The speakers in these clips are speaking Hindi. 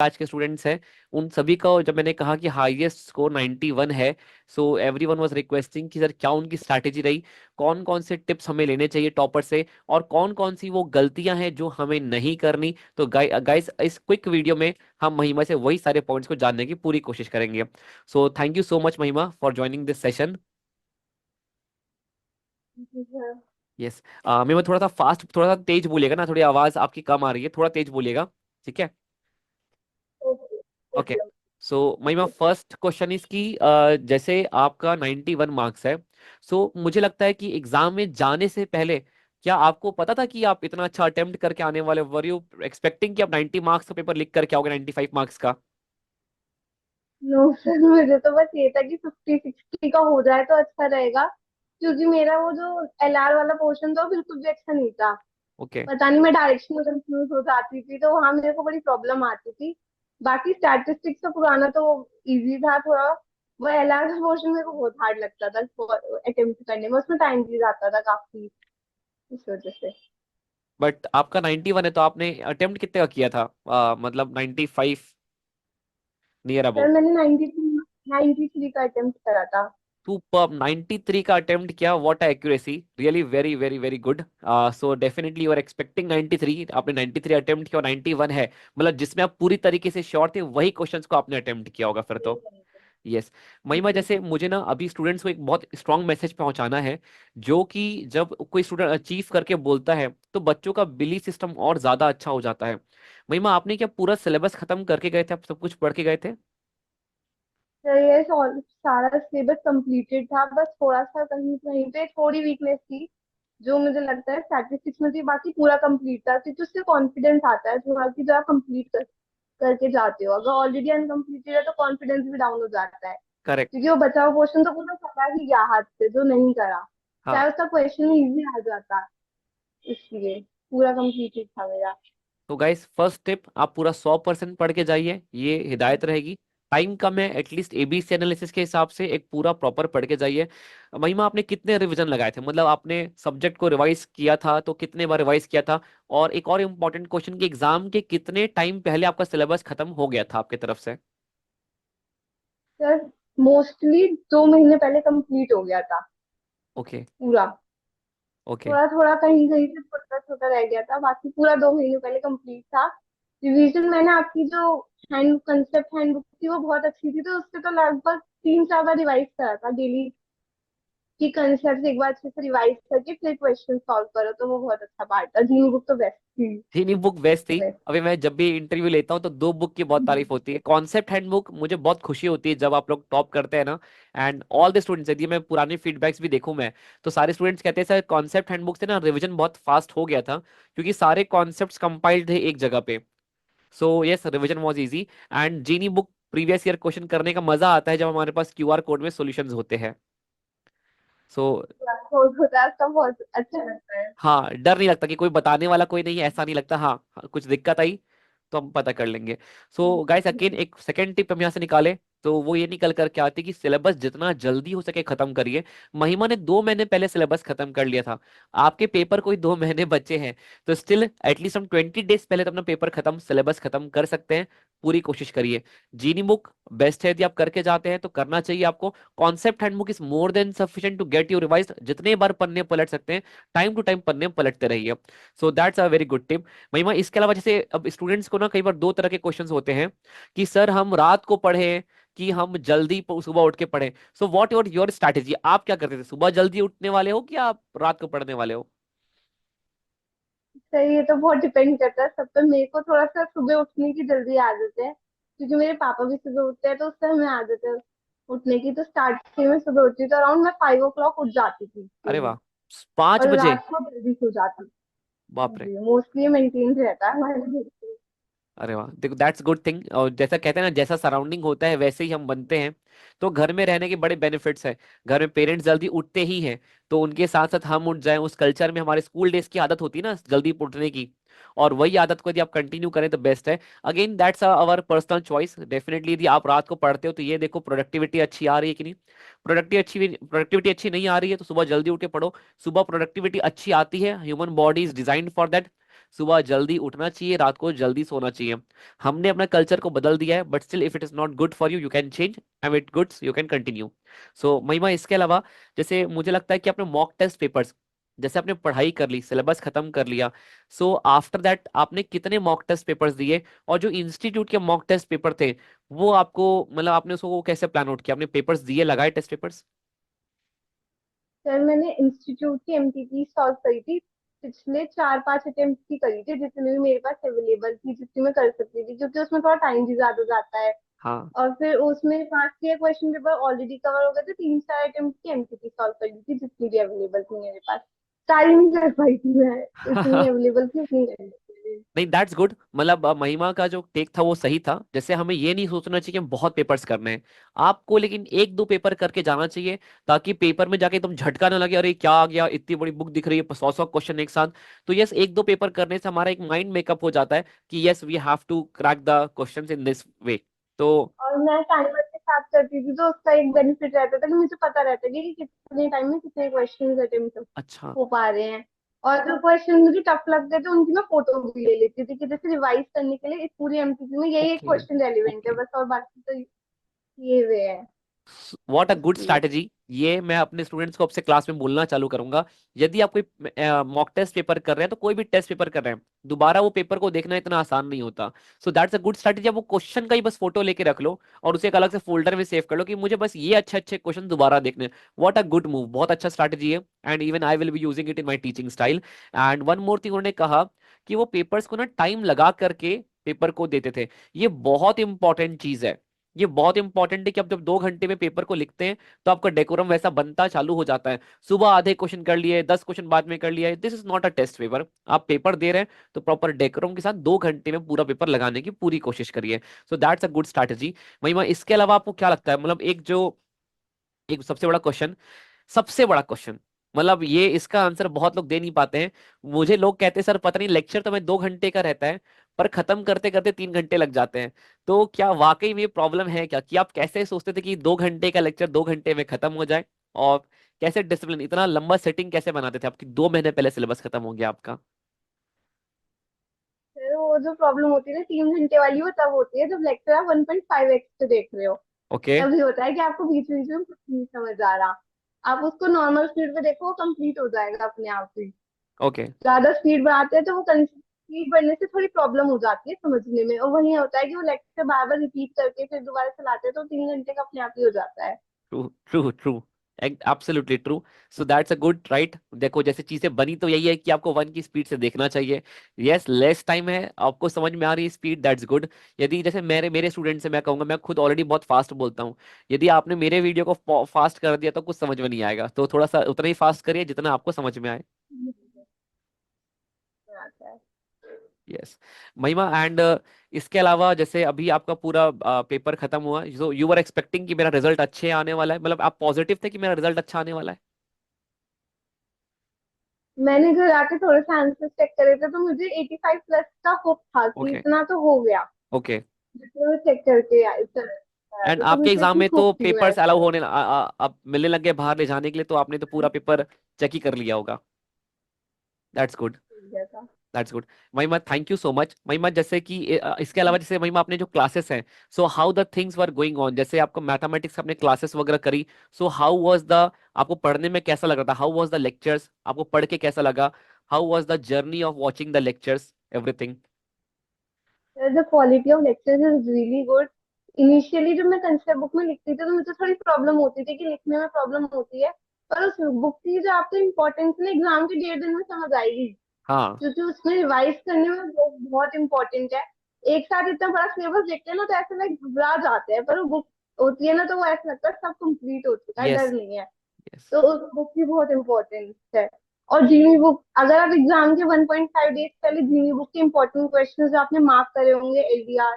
आज के स्टूडेंट्स हैं उन सभी का जब मैंने कहा कि हाईएस्ट स्कोर 91 है, सो एवरीवन वाज रिक्वेस्टिंग कि सर क्या उनकी स्ट्रैटेजी रही, कौन कौन से टिप्स हमें लेने चाहिए टॉपर से, और कौन कौन सी वो गलतियां हैं जो हमें नहीं करनी। तो गाइस इस क्विक वीडियो में हम महिमा से वही सारे पॉइंट्स को जानने की पूरी कोशिश करेंगे। So thank you so much Mahima for joining this session. Yes, Mahima थोड़ा सा फास्ट, थोड़ा सा तेज बोलिएगा ना, थोड़ी आवाज आपकी कम आ रही है, थोड़ा तेज बोलिएगा। ठीक है। ओके। ओके। ओके। सो महिमा ओके। फर्स्ट क्वेश्चन इज कि जैसे आपका 91 मार्क्स है, सो मुझे लगता है कि एग्जाम में जाने से पहले क्या आपको पता था कि आप इतना अच्छा अटेम्प्ट करके आने वाले, वर यू एक्सपेक्टिंग कि आप 90 मार्क्स का पेपर लिख करके आओगे 95 मार्क्स का? नो सर, मुझे तो बस ये था कि 50-60 का हो जाए तो अच्छा रहेगा, क्योंकि मेरा वो जो एलआर वाला पोर्शन था वो बिल्कुल भी अच्छा नहीं था। ओके। पता नहीं, मैं डायरेक्शन में कंफ्यूज हो जाती थी, तो वहां मेरे को बड़ी प्रॉब्लम आती थी। बाकी स्टैटिस्टिक्स तो पुराना तो इजी था थोड़ा। वो एलआर का पोर्शन मेरे को बहुत हार्ड लगता था अटेम्प्ट करने में, उसमें टाइम भी जाता था काफी, इस वजह से। बट आपका 91 है तो आपने अटेम्प्ट कितने का किया था, मतलब 95 नियर सर अबाउट? मैंने 93 का अटेम्प्ट करा था। सुपर्ब, 93 का अटेम्प्ट किया, what accuracy, really very very very good. So definitely you are expecting 93, आपने 93 अटेम्प्ट किया और 91 है, मतलब जिसमें आप पूरी तरीके से श्योर थे वही क्वेश्चंस को आपने अटेम्प्ट किया होगा फिर तो। यस। महिमा जी। जैसे मुझे ना अभी स्टूडेंट्स को एक बहुत स्ट्रांग मैसेज पहुंचाना है, जो कि जब कोई स्टूडेंट अचीव करके बोलता है तो बच्चों का बिलीफ सिस्टम और ज्यादा अच्छा हो जाता है। महिमा आपने क्या पूरा सिलेबस खत्म करके गए थे, आप सब कुछ पढ़ के गए थे? सर ये सारा सिलेबस कंप्लीटेड था, बस थोड़ा सा कहीं कहीं पे थोड़ी वीकनेस थी, जो मुझे लगता है स्टैटिस्टिक्स में थी। बाकी पूरा कंप्लीट था, क्योंकि उससे कॉन्फिडेंस आता है थोड़ा कि जो आप करके जाते हो। अगर ऑलरेडी अनकम्प्लीटेड है तो कॉन्फिडेंस भी डाउन हो जाता है, करेक्ट। क्योंकि वो बचा हुआ पोर्शन तो पूरा करा ही गया हाथ से, जो नहीं करा हाँ। चाहे उसका क्वेश्चन इजी आ जाता। इसलिए पूरा कंप्लीटेड था मेरा। तो गाइस फर्स्ट टिप, आप पूरा 100% पढ़ के जाइए, ये हिदायत रहेगी। टाइम कम है, एटलीस्ट एबीसी एनालिसिस के हिसाब से एक पूरा प्रॉपर पढ़ के जाइए। महिमा आपने कितने रिवीजन लगाए थे, मतलब आपने सब्जेक्ट को रिवाइज किया था तो कितने बार रिवाइज किया था? और एक और इम्पोर्टेंट क्वेश्चन, कि एग्जाम के कितने टाइम पहले आपका सिलेबस खत्म हो गया था आपके तरफ से? सर मोस्टली 2 महीने पहले कंप्लीट हो गया था ओके। पूरा। ओके। थोड़ा थोड़ा कहीं कहीं से छोटा छोटा रह गया था, बाकी पूरा 2 महीने पहले कंप्लीट था। रिवीजन मैंने आपकी जो हैंडबुक थी वो बहुत अच्छी थी, तो उससे तो लगभग 3-4 बार रिवाइज करा था डेली, कि कंसेप्ट एक बार अच्छे से रिवाइज करके फिर क्वेश्चन सॉल्व करो, तो वो बहुत अच्छा पार्ट था। जीनी बुक तो बेस्ट थी। तीन ही बुक बेस्ट थी। बेस्ट। अभी मैं जब भी इंटरव्यू लेता हूँ तो दो बुक की बहुत तारीफ होती है। कॉन्सेप्ट हैंडबुक मुझे बहुत खुशी होती है जब आप लोग टॉप करते हैं ना, एंड ऑल द स्टूडेंट्स, यदि मैं पुराने फीडबैक्स भी देखूं मैं, तो सारे स्टूडेंट्स कहते हैं सर कॉन्सेप्ट हैंडबुक से ना रिवीजन बहुत फास्ट हो गया था, क्योंकि सारे कॉन्सेप्ट्स कंपाइल्ड थे एक जगह पे। So yes, revision was easy. And genie book previous year question करने का मजा आता है जब हमारे पास क्यूआर कोड में सॉल्यूशंस होते हैं। सो होता है, उसका बहुत अच्छा लगता है। हाँ, डर नहीं लगता कि कोई बताने वाला कोई नहीं है, ऐसा नहीं लगता। हाँ हाँ, कुछ दिक्कत आई तो हम पता कर लेंगे। सो गाइस अगेन एक सेकेंड टिप हम यहाँ से निकाले, तो वो ये निकल कर क्या आती है कि सिलेबस जितना जल्दी हो सके खत्म करिए। महिमा ने 2 महीने पहले सिलेबस खत्म कर लिया था, आपके पेपर कोई 2 महीने बचे हैं, तो स्टिल एटलीस्ट हम 20 डेज पहले तो अपना पेपर खत्म, सिलेबस खत्म कर सकते हैं। पूरी कोशिश करिए। जीनी बुक बेस्ट है, यदि आप करके जाते हैं तो करना चाहिए आपको। Concept handbook is more than sufficient to get you revise, जितने बार पन्ने पलट सकते हैं टाइम टू टाइम पन्ने पलटते रहिए। So that's a very good tip. महिमा इसके अलावा जैसे अब स्टूडेंट्स को ना कई बार दो तरह के क्वेश्चंस होते हैं, कि सर हम रात को पढ़े कि हम जल्दी सुबह उठ के पढ़े। सो व्हाट योर स्ट्रैटेजी, आप क्या करते थे, सुबह जल्दी उठने वाले हो कि आप रात को पढ़ने वाले हो? सर ये तो बहुत डिपेंड करता है सब पे। मेरे को थोड़ा सा सुबह उठने की जल्दी आदत है, क्योंकि मेरे पापा भी सुबह उठते हैं, तो उससे हमें आदत है उठने की। तो स्टार्टिंग में सुबह उठती थी, तो अराउंड मैं 5 o'clock उठ जाती थी अरे डेली। वाह, 5 बजे? रात को जल्दी सो जाती बाप रे। थी। मोस्टली मेंटेन रहता है हमारे घर पे। अरे वाह, देखो दैट्स गुड थिंग। और जैसा कहते हैं ना, जैसा सराउंडिंग होता है वैसे ही हम बनते हैं। तो घर में रहने के बड़े बेनिफिट्स हैं। घर में पेरेंट्स जल्दी उठते ही हैं, तो उनके साथ साथ हम उठ जाएं, उस कल्चर में हमारे स्कूल डेज की आदत होती है ना जल्दी उठने की, और वही आदत को यदि आप कंटिन्यू करें तो बेस्ट है। Again that's our personal choice. Definitely यदि आप रात को पढ़ते हो तो ये देखो प्रोडक्टिविटी अच्छी आ रही है कि नहीं। प्रोडक्टिविटी अच्छी नहीं आ रही है तो सुबह जल्दी उठ के पढ़ो। सुबह प्रोडक्टिविटी अच्छी आती है, human body is designed for that. सुबह जल्दी उठना चाहिए, रात को जल्दी सोना चाहिए। हमने अपना कल्चर को बदल दिया है, but still if it is not good for you, you can change, and it goods you can continue. So Mahima, इसके अलावा जैसे मुझे लगता है कि आपने मॉक टेस्ट पेपर्स, जैसे आपने पढ़ाई कर ली, सिलेबस खत्म कर लिया, सो आफ्टर दैट आपने कितने मॉक टेस्ट पेपर्स दिए? और जो इंस्टीट्यूट के मॉक टेस्ट पेपर थे, वो आपको मतलब आपने उसको कैसे प्लान आउट किया? आपने पेपर्स दिए, लगाए टेस्ट पेपर्स? सर मैंने इंस्टीट्यूट की एमटीपी सॉल्व करी थी, पिछले 4-5 अटेम्प्ट की करी थी, जितनी भी मेरे पास अवेलेबल थी, जितनी मैं कर सकती थी, क्योंकि उसमें थोड़ा टाइम भी ज्यादा जाता है। हाँ। और फिर उसमें पास किया, क्वेश्चन पेपर ऑलरेडी कवर हो गए थे, 3-4 अटेम्प्ट की एमटीपी सॉल्व करी थी, जितनी भी अवेलेबल थी मेरे पास। सारी नहीं कर पाई थी मैं, जितनी अवेलेबल थी उतनी कर ली थी। नहीं, दैट्स गुड। मतलब महिमा का जो टेक था वो सही था। जैसे हमें ये नहीं सोचना चाहिए कि हम बहुत पेपर्स करने हैं आपको, लेकिन एक दो पेपर करके जाना चाहिए, ताकि पेपर में जाके तुम झटका ना लगे, अरे क्या आ गया, इतनी बड़ी बुक दिख रही है, 100-100 क्वेश्चन एक साथ। तो यस, एक दो पेपर करने से हमारा एक माइंड मेकअप हो जाता है कि yes we have to crack the questions in this way. तो और मैं टाइमर के साथ करती थी, तो उसका एक बेनिफिट रहता था कि मुझे पता रहता था कि कितने टाइम में कितने क्वेश्चन अटेम्प्ट अच्छा। हो पा रहे हैं। और जो क्वेश्चन मुझे टफ लगते थे उनकी मैं फोटो भी ले लेती थी, कि जैसे रिवाइज करने के लिए इस पूरी एमसीक्यू में यही एक ओके। क्वेश्चन रेलिवेंट है ओके। बस, और बाकी तो ये वे है। व्हाट अ गुड इसलिए स्ट्रैटेजी। ये मैं अपने स्टूडेंट्स को अब से क्लास में बोलना चालू करूंगा। यदि आप कोई मॉक टेस्ट पेपर कर रहे हैं, तो कोई भी टेस्ट पेपर कर रहे हैं, दोबारा वो पेपर को देखना इतना आसान नहीं होता। So that's a good strategy. आप वो क्वेश्चन का ही बस फोटो लेके रख लो और उसे एक अलग से फोल्डर में सेव कर लो कि मुझे बस ये अच्छे अच्छे क्वेश्चन दोबारा देखने हैं। व्हाट अ गुड मूव, बहुत अच्छा स्ट्रैटेजी है, and even I will be using it in my teaching style. And one more thing, उन्होंने कहा कि वो पेपर्स को ना टाइम लगा करके पेपर को देते थे। ये बहुत इंपॉर्टेंट चीज है। ये बहुत इंपॉर्टेंट है कि आप जब 2 घंटे में पेपर को लिखते हैं, तो आपका डेकोरम वैसा बनता चालू हो जाता है। सुबह आधे क्वेश्चन कर लिए, 10 क्वेश्चन बाद में कर लिया, this is not a test paper. आप पेपर दे रहे हैं तो प्रॉपर डेकोरम के साथ 2 घंटे में पूरा पेपर लगाने की पूरी कोशिश करिए। So that's a good strategy. महिमा, इसके अलावा आपको क्या लगता है, मतलब एक जो एक सबसे बड़ा क्वेश्चन, सबसे बड़ा क्वेश्चन, मतलब ये इसका आंसर बहुत लोग दे नहीं पाते हैं। मुझे लोग कहते हैं सर पता नहीं, लेक्चर तो मैं 2 घंटे का रहता है, पर खत्म करते करते 3 घंटे लग जाते हैं। तो क्या वाकई में प्रॉब्लम है क्या, कि आप कैसे सोचते थे कि 2 घंटे का लेक्चर 2 घंटे में खत्म हो जाए? और कैसे डिसिप्लिन, इतना लंबा सेटिंग कैसे बनाते थे आपकी, 2 महीने पहले सिलेबस खत्म हो गया आपका? फिर वो जो प्रॉब्लम होती है ना 3 घंटे वाली, वो तब होती है जब लेक्चर आप 1.5x पे देख रहे हो। ओके। तभी होता है कि आपको बीच बीच में कुछ नहीं समझ आ रहा। आप उसको नॉर्मल स्पीड पे देखो, वो कंप्लीट हो जाएगा अपने आप ही। ओके। ज्यादा स्पीड बढ़ाते हैं तो वो स्पीड बढ़ने से थोड़ी प्रॉब्लम हो जाती है समझने में, और वही होता है कि वो लेक्चर बार बार रिपीट करके फिर दोबारा चलाते हैं, तो 3 घंटे का अपने आप ही हो जाता है। True true true, absolutely true. So that's a good right. देखो, जैसे चीजें बनी तो यही है कि आपको 1 की स्पीड से देखना चाहिए। यस, लेस टाइम है, आपको समझ में आ रही है स्पीड, दैट्स गुड। यदि जैसे मेरे मेरे स्टूडेंट से मैं कहूंगा, मैं खुद ऑलरेडी बहुत फास्ट बोलता हूँ, यदि आपने मेरे वीडियो को फास्ट कर दिया तो कुछ समझ में नहीं आएगा, तो थोड़ा सा उतना ही फास्ट करिए जितना आपको समझ में आए। आता है। यस। महिमा, एंड इसके अलावा जैसे अभी आपका पूरा पेपर खत्म हुआ, जो यू आर एक्सपेक्टिंग कि मेरा रिजल्ट अच्छे आने वाला है, मतलब आप पॉजिटिव थे कि मेरा रिजल्ट अच्छा आने वाला है? मैंने घर आके थोड़े से आंसर चेक करे थे, तो मुझे 85 प्लस का होप था कि ओके। इतना तो हो गया, ओके। जितने में चेक करके आया एंड तो आपके मुझे एग्जाम इतनी में तो होप थी मैं पेपर्स अलाउ होने अब मिलने लग गए बाहर ले जाने के लिए, तो आपने तो पूरा पेपर चेक ही कर लिया होगा। That's good. जैसा। That's good. Mahima, thank you so much. Mahima, जैसे कि इसके अलावा जैसे महिमा आपने जो क्लासेस हैं, so how the things were going on, जैसे आपको मैथमेटिक्स आपने क्लासेस वगैरह करी, सो हाउ वाज द, आपको पढ़ने में कैसा लग रहा था, हाउ वाज द लेक्चर्स, आपको पढ़ के कैसा लगा, how was the journey of watching the lectures, everything? The quality of lectures is really good. Initially जब मैं कंसेप्ट बुक में लिखती थी, तो मुझे थोड़ी प्रॉब्लम होती थी, कि लिखने में प्रॉब्लम होती है, पर उस बुक की जो आपको इम्पोर्टेंस ना एग्जाम के 1.5 दिन में समझ आएगी, हाँ। क्योंकि उसमें रिवाइज करने में वो बहुत इंपॉर्टेंट है। एक साथ इतना बड़ा सिलेबस देखते हैं ना, तो ऐसे में घबरा जाते हैं, पर वो बुक होती है ना, तो वो ऐसा लगता है सब कंप्लीट हो चुका है, डर यस। नहीं है। यस। तो उस बुक की बहुत इंपॉर्टेंस है। और जीनी बुक, अगर आप एग्जाम के 1.5 डेज पहले जीनी बुक के इंपॉर्टेंट क्वेश्चन जो आपने मार्क करे होंगे, एलडीआर,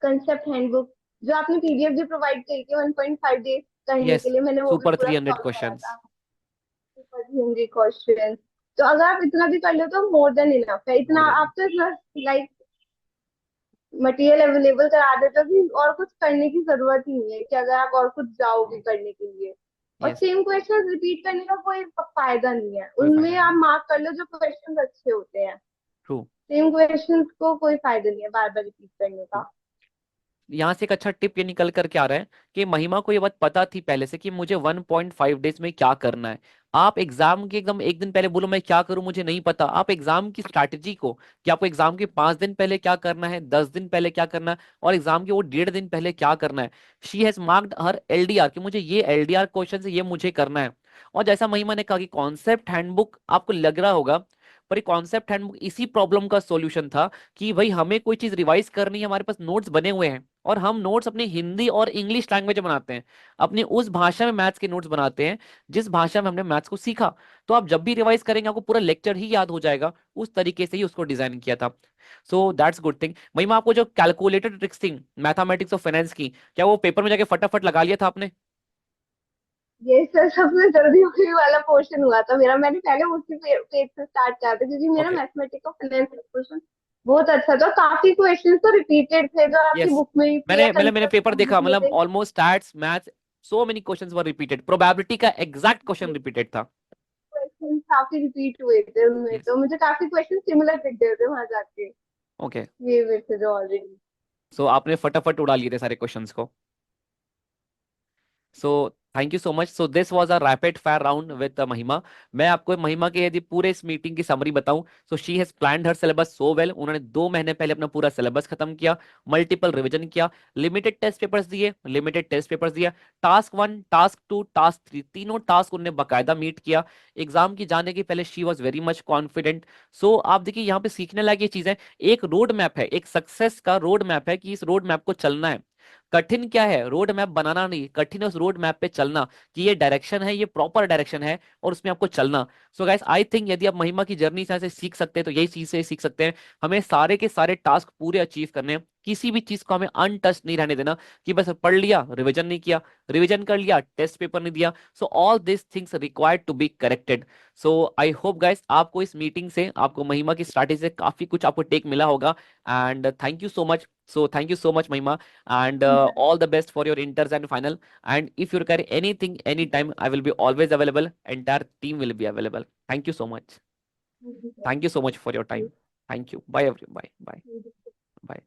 कंसेप्ट हैंडबुक, जो आपने पीडीएफ भी प्रोवाइड करी थी 1.5 डेज करने के यस। लिए, मैंने वो भी सुपर पूरा 300 सॉल्व करा क्वेश्चंस। था। हिंदी क्वेश्चन, तो अगर आप इतना भी कर लो तो मोर देन इनफ है। इतना मोर देन। आप तो इतना लाइक मटेरियल अवेलेबल करा देते हो कि और कुछ करने की जरूरत ही नहीं है, कि अगर आप और कुछ जाओगे करने के लिए। और यस। सेम क्वेश्चन रिपीट करने का कोई फायदा नहीं है, कोई फायदा उनमें नहीं आप है। मार्क कर लो जो क्वेश्चन अच्छे होते हैं। ट्रू। सेम क्वेश्चंस को कोई फायदा नहीं है बार बार रिपीट करने का। यहाँ से एक अच्छा टिप ये निकल कर क्या आ रहा है कि महिमा को ये बात पता थी पहले से कि मुझे 1.5 डेज में क्या करना है। आप एग्जाम के एकदम एक दिन पहले बोलो मैं क्या करूं मुझे नहीं पता, आप एग्जाम की स्ट्रैटेजी को, कि आपको एग्जाम के 5 दिन पहले क्या करना है, 10 दिन पहले क्या करना है, और एग्जाम के वो 1.5 दिन पहले क्या करना है। She has marked her LDR कि मुझे ये एलडीआर क्वेश्चन से ये मुझे करना है। और जैसा महिमा ने कहा कि कॉन्सेप्ट हैंडबुक आपको लग रहा होगा, पर ये कॉन्सेप्ट हैंडबुक इसी प्रॉब्लम का सॉल्यूशन था कि भाई हमें कोई चीज रिवाइज करनी है, हमारे पास नोट्स बने हुए हैं और हम नोट्स अपनी हिंदी और इंग्लिश लैंग्वेज में बनाते हैं, अपनी उस भाषा में मैथ्स के नोट्स बनाते हैं जिस भाषा में हमने मैथ्स को सीखा। तो आप जब भी रिवाइज करेंगे आपको पूरा लेक्चर ही याद हो जाएगा, उस तरीके से ही उसको डिजाइन किया था। So that's good thing. महिमा आपको जो कैलकुलेटेड ट्रिक्स थी मैथमेटिक्स और फाइनेंस की, क्या वो पेपर में जाके फटाफट लगा लिया था आपने? ये सर सबसे जल्दी हुई वाला पोर्शन हुआ था मेरा, मैंने पहले उसी पेज से स्टार्ट किया था क्योंकि मेरा ओके। मैथमेटिक्स और फाइनेंस का क्वेश्चन बहुत अच्छा था। काफी क्वेश्चन तो रिपीटेड थे जो आपकी यस, बुक में भी थे या मैंने पेपर कंसेप्ट बुक देखा, में मतलब थे। Almost stats maths, so many questions were repeated, probability का एग्जैक्ट क्वेश्चन रिपीटेड था। क्वेश्चन काफी रिपीट हुए थे उनमें, यस। तो मुझे काफी क्वेश्चन सिमिलर दिख गए थे वहां जाके, ओके। ये हुए थे जो ऑलरेडी। सो आपने फटाफट उड़ा लिए थे सारे क्वेश्चंस को। सो thank you so much. So this was a rapid fire round with महिमा। मैं आपको महिमा के यदि पूरे इस मीटिंग की समरी बताऊं, so she has planned her syllabus so well. उन्होंने 2 महीने पहले अपना पूरा सिलेबस खत्म किया, मल्टीपल रिवीजन किया, लिमिटेड टेस्ट पेपर्स दिए, टास्क 1, टास्क 2, टास्क 3, तीनों टास्क उन्होंने बकायदा मीट किया। एग्जाम की जाने के पहले she was very much confident. So आप देखिए यहाँ पे सीखने लायक ये चीज है, एक रोड मैप है, एक सक्सेस का रोड मैप है कि इस रोड मैप को चलना है। कठिन क्या है, रोड मैप बनाना नहीं, कठिन है उस रोड मैप पे चलना, कि ये डायरेक्शन है, ये प्रॉपर डायरेक्शन है और उसमें आपको चलना। सो गाइस आई थिंक यदि आप महिमा की जर्नी से सीख सकते हैं तो यही चीज से सीख सकते हैं। हमें सारे के सारे टास्क पूरे अचीव करने हैं, किसी भी चीज को हमें अनटच नहीं रहने देना, कि बस पढ़ लिया रिवीजन नहीं किया, रिवीजन कर लिया टेस्ट पेपर नहीं दिया। So all this things required to be corrected. So I hope guys आपको इस मीटिंग से, आपको महिमा की स्ट्रैटेजी से काफी कुछ आपको टेक मिला होगा। And thank you so much. So thank you so much महिमा, and all the best for your inters and final. And if you require anything anytime, I will be always available, entire team will be available. Thank you so much. Thank you so much for your time. Thank you. Bye everyone. Bye bye. Bye.